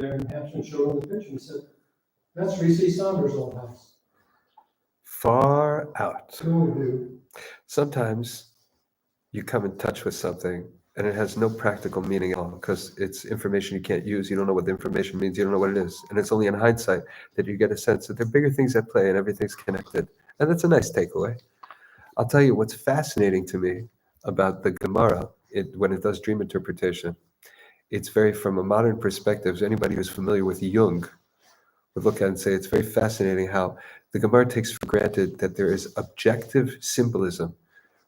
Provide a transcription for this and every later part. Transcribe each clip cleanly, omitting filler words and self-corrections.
there in Hampshire and showed him the picture. He said, that's Reese Saunders' old house. Far out. Cool, dude. Sometimes you come in touch with something and it has no practical meaning at all because it's information you can't use. You don't know what the information means. You don't know what it is. And it's only in hindsight that you get a sense that there are bigger things at play and everything's connected. And that's a nice takeaway. I'll tell you what's fascinating to me about the Gemara when it does dream interpretation. It's very, from a modern perspective, anybody who's familiar with Jung would look at it and say it's very fascinating how the Gemara takes for granted that there is objective symbolism,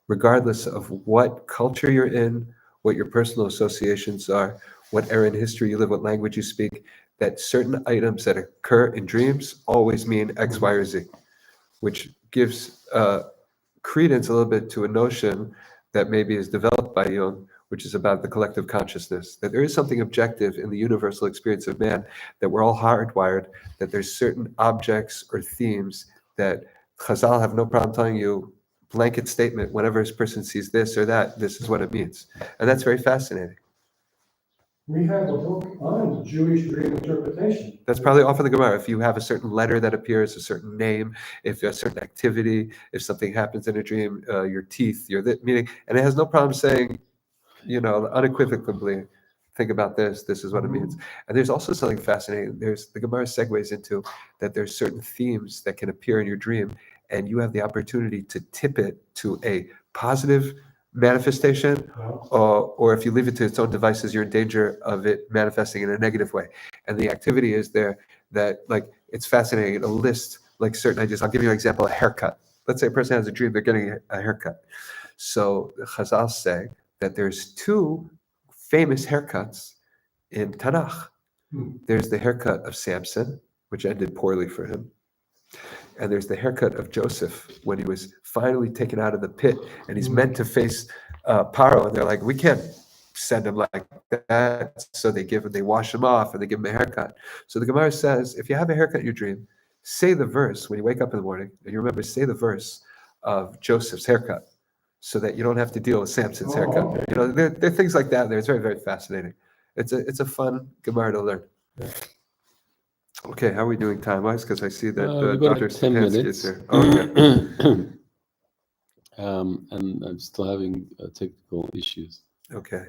regardless of what culture you're in, what your personal associations are, what era in history you live, what language you speak, that certain items that occur in dreams always mean X, Y, or Z, which gives credence a little bit to a notion that maybe is developed by Jung, which is about the collective consciousness, that there is something objective in the universal experience of man, that we're all hardwired, that there's certain objects or themes that Chazal have no problem telling you, blanket statement, whenever a person sees this or that, this is what it means. And that's very fascinating. We have a book on Jewish dream interpretation. That's probably often the Gemara. If you have a certain letter that appears, a certain name, if a certain activity, if something happens in a dream, your teeth, meaning, and it has no problem saying, unequivocally, think about this is what it means. And there's also something fascinating. The Gemara segues into that there's certain themes that can appear in your dream, and you have the opportunity to tip it to a positive manifestation, or if you leave it to its own devices, you're in danger of it manifesting in a negative way. And the activity is there that, like, it's fascinating. A list, like certain ideas. I'll give you an example, a haircut. Let's say a person has a dream, they're getting a haircut. So the Chazal say that there's two famous haircuts in Tanakh. There's the haircut of Samson, which ended poorly for him. And there's the haircut of Joseph when he was finally taken out of the pit and he's meant to face Paro. And they're like, we can't send him like that. So they wash him off and they give him a haircut. So the Gemara says, if you have a haircut in your dream, say the verse when you wake up in the morning, and you remember, say the verse of Joseph's haircut so that you don't have to deal with Samson's haircut. Okay. There are things like that there. It's very, very fascinating. It's a fun Gemara to learn. Yeah. Okay, how are we doing time-wise? Because I see that Dr. 10 Stepansky minutes. is here. Okay. And I'm still having technical issues. Okay.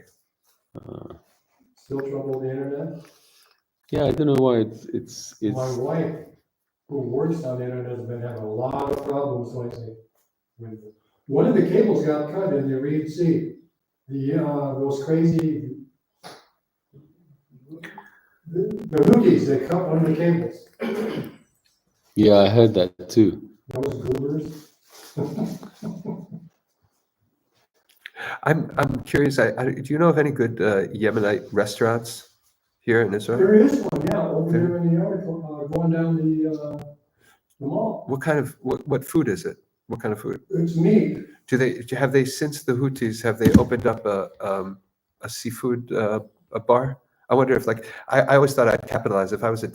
Still trouble with the internet? Yeah, I don't know why it's. My wife, who works on the internet, has been having a lot of problems lately. One of the cables got cut in the Reed Sea. Those crazy. The Houthis, they cut one of the cables. Yeah, I heard that too. Those goobers. I'm curious. Do you know of any good Yemenite restaurants here in Israel? There is one, yeah, over there in the yard, going down the mall. What food is it? What kind of food? It's meat. Have they since the Houthis have they opened up a seafood a bar? I wonder if, like, I always thought I'd capitalize. If I was a